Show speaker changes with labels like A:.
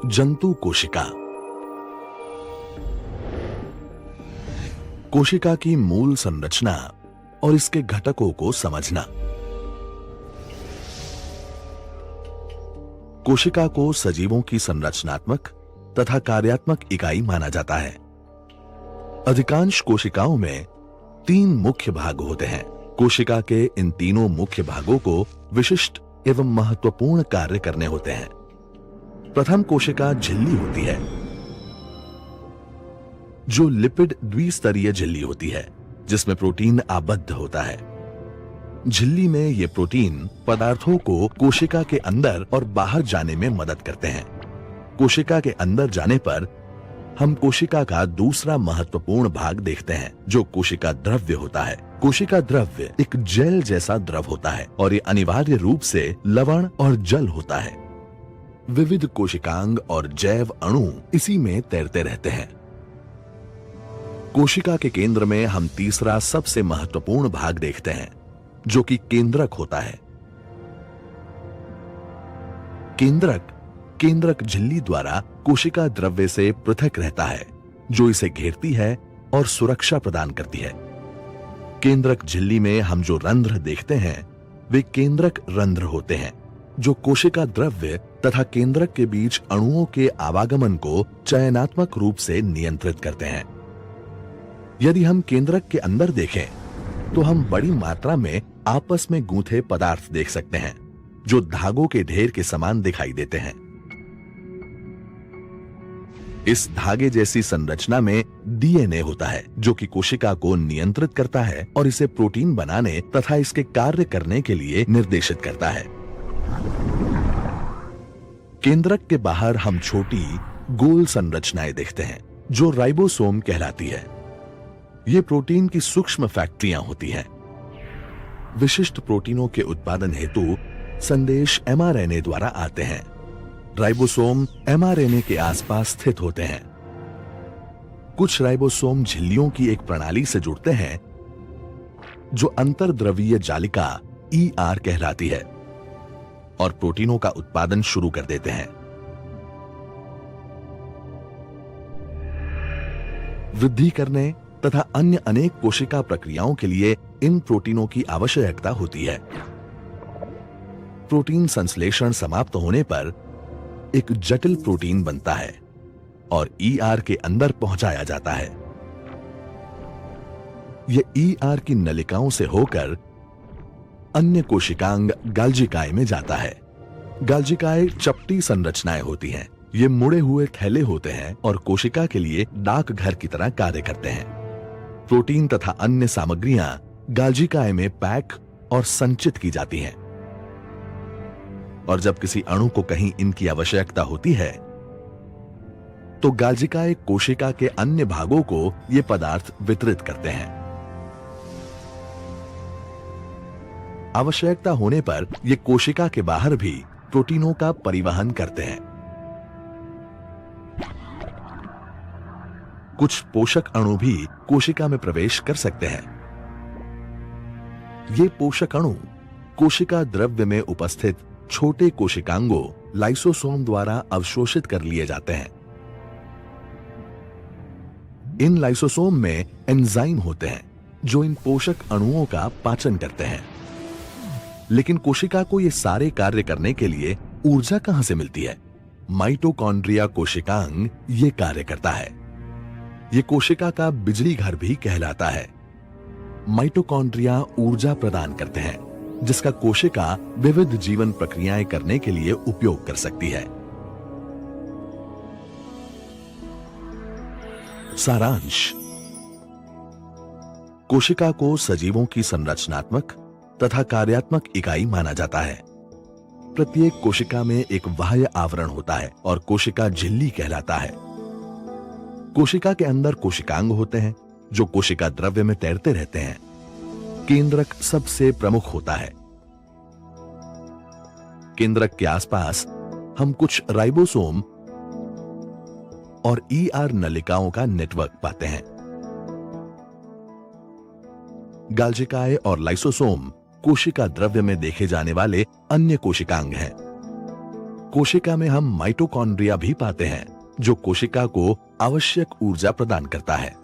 A: जंतु कोशिका। कोशिका की मूल संरचना और इसके घटकों को समझना। कोशिका को सजीवों की संरचनात्मक तथा कार्यात्मक इकाई माना जाता है। अधिकांश कोशिकाओं में 3 मुख्य भाग होते हैं। कोशिका के इन तीनों मुख्य भागों को विशिष्ट एवं महत्वपूर्ण कार्य करने होते हैं। प्रथम कोशिका झिल्ली होती है, जो लिपिड द्विस्तरीय झिल्ली होती है, जिसमें प्रोटीन आबद्ध होता है। झिल्ली में ये प्रोटीन पदार्थों को कोशिका के अंदर और बाहर जाने में मदद करते हैं। कोशिका के अंदर जाने पर हम कोशिका का दूसरा महत्वपूर्ण भाग देखते हैं, जो कोशिका द्रव्य होता है। कोशिका द्रव्य एक जेल जैसा द्रव होता है और ये अनिवार्य रूप से लवण और जल होता है। विविध कोशिकांग और जैव अणु इसी में तैरते रहते हैं। कोशिका के केंद्र में हम तीसरा सबसे महत्वपूर्ण भाग देखते हैं, जो कि केंद्रक होता है। केंद्रक झिल्ली द्वारा कोशिका द्रव्य से पृथक रहता है, जो इसे घेरती है और सुरक्षा प्रदान करती है। केंद्रक झिल्ली में हम जो रंध्र देखते हैं, वे केंद्रक रंध्र होते हैं, जो कोशिका द्रव्य तथा केंद्रक के बीच अणुओं के आवागमन को चयनात्मक रूप से नियंत्रित करते हैं। यदि हम केंद्रक के अंदर देखें, तो हम बड़ी मात्रा में आपस में गूंथे पदार्थ देख सकते हैं, जो धागों के ढेर के समान दिखाई देते हैं। इस धागे जैसी संरचना में डीएनए होता है, जो कि कोशिका को नियंत्रित करता है और इसे प्रोटीन बनाने तथा इसके कार्य करने के लिए निर्देशित करता है। केंद्रक के बाहर हम छोटी गोल संरचनाएं देखते हैं, जो राइबोसोम कहलाती है। ये प्रोटीन की सूक्ष्म फैक्ट्रियां होती हैं। विशिष्ट प्रोटीनों के उत्पादन हेतु संदेश एमआरएनए द्वारा आते हैं। राइबोसोम एमआरएनए के आसपास स्थित होते हैं। कुछ राइबोसोम झिल्लियों की एक प्रणाली से जुड़ते हैं, जो अंतर्द्रवीय जालिका ईआर कहलाती है, और प्रोटीनों का उत्पादन शुरू कर देते हैं। वृद्धि करने तथा अन्य अनेक कोशिका प्रक्रियाओं के लिए इन प्रोटीनों की आवश्यकता होती है। प्रोटीन संश्लेषण समाप्त होने पर एक जटिल प्रोटीन बनता है और ईआर के अंदर पहुंचाया जाता है। यह ईआर की नलिकाओं से होकर अन्य कोशिकांग गाल्जिकाएं में जाता है। गाल्जिकाएं चपटी संरचनाएं होती हैं। ये मुड़े हुए थैले होते हैं और कोशिका के लिए डाकघर की तरह कार्य करते हैं। प्रोटीन तथा अन्य सामग्रियां गाल्जिकाएं में पैक और संचित की जाती हैं, और जब किसी अणु को कहीं इनकी आवश्यकता होती है, तो गाल्जिकाएं कोशिका के अन्य भागों को ये पदार्थ वितरित करते हैं। आवश्यकता होने पर ये कोशिका के बाहर भी प्रोटीनों का परिवहन करते हैं। कुछ पोषक अणु भी कोशिका में प्रवेश कर सकते हैं। ये पोषक अणु कोशिका द्रव्य में उपस्थित छोटे कोशिकांगों लाइसोसोम द्वारा अवशोषित कर लिए जाते हैं। इन लाइसोसोम में एंजाइम होते हैं, जो इन पोषक अणुओं का पाचन करते हैं। लेकिन कोशिका को ये सारे कार्य करने के लिए ऊर्जा कहां से मिलती है? माइटोकॉन्ड्रिया कोशिकांग ये कार्य करता है। ये कोशिका का बिजली घर भी कहलाता है। माइटोकॉन्ड्रिया ऊर्जा प्रदान करते हैं, जिसका कोशिका विविध जीवन प्रक्रियाएं करने के लिए उपयोग कर सकती है। सारांश: कोशिका को सजीवों की संरचनात्मक तथा कार्यात्मक इकाई माना जाता है। प्रत्येक कोशिका में एक बाह्य आवरण होता है और कोशिका झिल्ली कहलाता है। कोशिका के अंदर कोशिकांग होते हैं, जो कोशिका द्रव्य में तैरते रहते हैं। केंद्रक सबसे प्रमुख होता है। केंद्रक के आसपास हम कुछ राइबोसोम और ईआर नलिकाओं का नेटवर्क पाते हैं। गाल्जिकाएं और लाइसोसोम कोशिका द्रव्य में देखे जाने वाले अन्य कोशिकांग हैं। कोशिका में हम माइटोकॉन्ड्रिया भी पाते हैं, जो कोशिका को आवश्यक ऊर्जा प्रदान करता है।